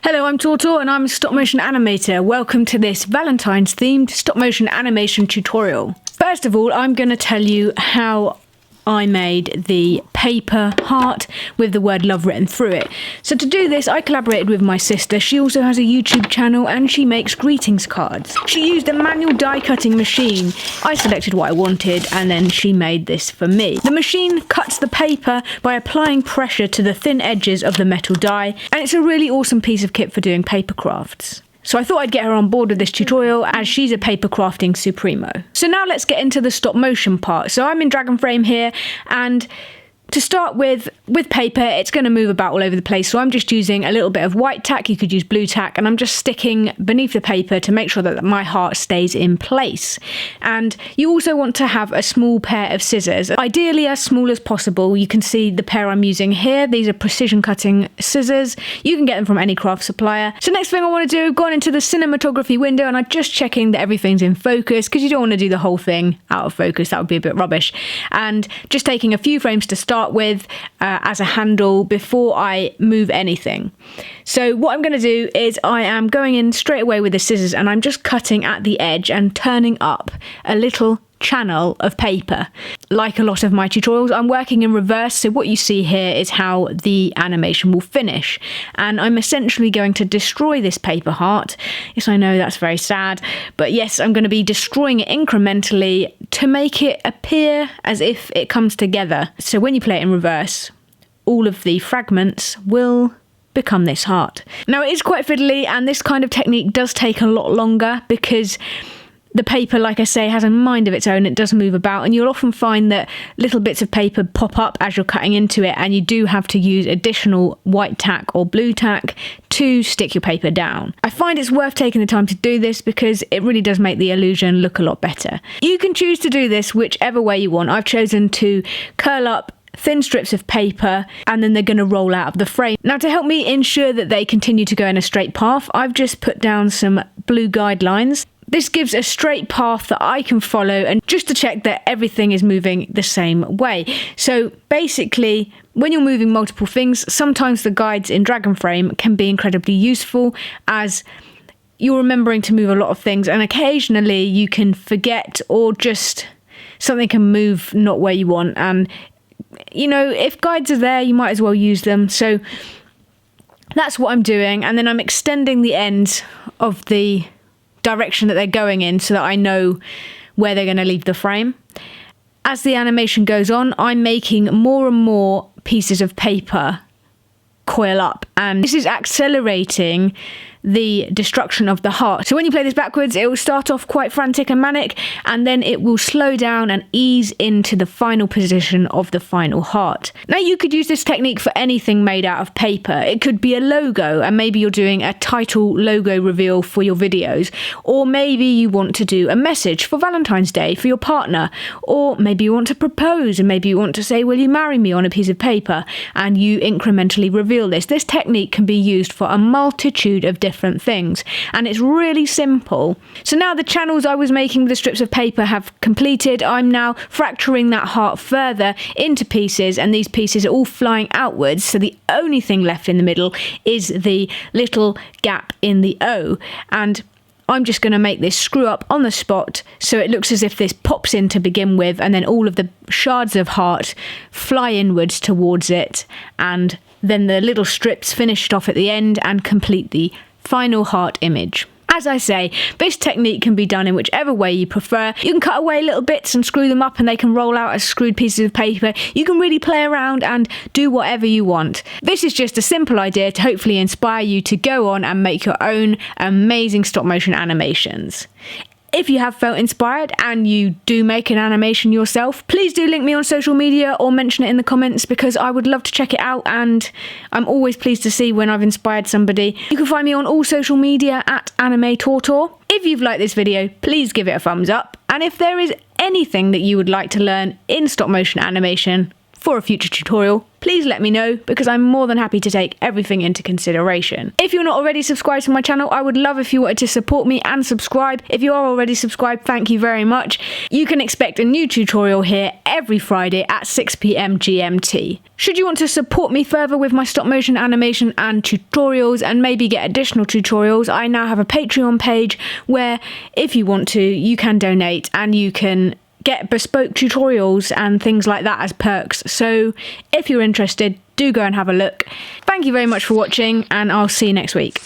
Hello, I'm Tortor and I'm a stop motion animator. Welcome to this Valentine's themed stop motion animation tutorial. First of all, I'm going to tell you how I made the paper heart with the word love written through it. So to do this, I collaborated with my sister. She also has a YouTube channel and she makes greetings cards. She used a manual die cutting machine. I selected what I wanted and then she made this for me. The machine cuts the paper by applying pressure to the thin edges of the metal die, and it's a really awesome piece of kit for doing paper crafts. So I thought I'd get her on board with this tutorial as she's a paper crafting supremo. So now let's get into the stop motion part. So I'm in Dragon Frame here, and to start with paper, it's going to move about all over the place. So I'm just using a little bit of white tack. You could use blue tack, and I'm just sticking beneath the paper to make sure that my heart stays in place. And you also want to have a small pair of scissors, ideally as small as possible. You can see the pair I'm using here. These are precision cutting scissors. You can get them from any craft supplier. So next thing I want to do, I've gone into the cinematography window and I'm just checking that everything's in focus, because you don't want to do the whole thing out of focus. That would be a bit rubbish. And just taking a few frames to start with as a handle before I move anything. So what I'm going to do is I am going in straight away with the scissors and I'm just cutting at the edge and turning up a little channel of paper. Like a lot of my tutorials, I'm working in reverse, so what you see here is how the animation will finish, and I'm essentially going to destroy this paper heart. Yes, I know that's very sad, but yes, I'm going to be destroying it incrementally to make it appear as if it comes together. So when you play it in reverse, all of the fragments will become this heart. Now it is quite fiddly, and this kind of technique does take a lot longer because the paper, like I say, has a mind of its own. It does move about, and you'll often find that little bits of paper pop up as you're cutting into it, and you do have to use additional white tack or blue tack to stick your paper down. I find it's worth taking the time to do this because it really does make the illusion look a lot better. You can choose to do this whichever way you want. I've chosen to curl up thin strips of paper and then they're going to roll out of the frame. Now, to help me ensure that they continue to go in a straight path, I've just put down some blue guidelines. This gives a straight path that I can follow, and just to check that everything is moving the same way. So basically, when you're moving multiple things, sometimes the guides in Dragon Frame can be incredibly useful as you're remembering to move a lot of things, and occasionally you can forget, or just something can move not where you want. And you know, if guides are there, you might as well use them. So that's what I'm doing, and then I'm extending the ends of the direction that they're going in so that I know where they're going to leave the frame. As the animation goes on, I'm making more and more pieces of paper coil up, and this is accelerating the destruction of the heart. So when you play this backwards, it will start off quite frantic and manic, and then it will slow down and ease into the final position of the final heart. Now, you could use this technique for anything made out of paper. It could be a logo, and maybe you're doing a title logo reveal for your videos, or maybe you want to do a message for Valentine's Day for your partner, or maybe you want to propose, and maybe you want to say, will you marry me, on a piece of paper, and you incrementally reveal this. This technique can be used for a multitude of different things, and it's really simple. So now the channels I was making with the strips of paper have completed. I'm now fracturing that heart further into pieces, and these pieces are all flying outwards, so the only thing left in the middle is the little gap in the O. And I'm just going to make this screw up on the spot so it looks as if this pops in to begin with, and then all of the shards of heart fly inwards towards it, and then the little strips finished off at the end and complete the final heart image. As I say, this technique can be done in whichever way you prefer. You can cut away little bits and screw them up, and they can roll out as screwed pieces of paper. You can really play around and do whatever you want. This is just a simple idea to hopefully inspire you to go on and make your own amazing stop motion animations. If you have felt inspired and you do make an animation yourself, please do link me on social media or mention it in the comments, because I would love to check it out, and I'm always pleased to see when I've inspired somebody. You can find me on all social media at Animatortor. If you've liked this video, please give it a thumbs up, and if there is anything that you would like to learn in stop motion animation, for a future tutorial, please let me know, because I'm more than happy to take everything into consideration. If you're not already subscribed to my channel, I would love if you wanted to support me and subscribe. If you are already subscribed, thank you very much. You can expect a new tutorial here every Friday at 6 PM GMT. Should you want to support me further with my stop motion animation and tutorials, and maybe get additional tutorials, I now have a Patreon page where, if you want to, you can donate and you can get bespoke tutorials and things like that as perks. So if you're interested, do go and have a look. Thank you very much for watching, and I'll see you next week.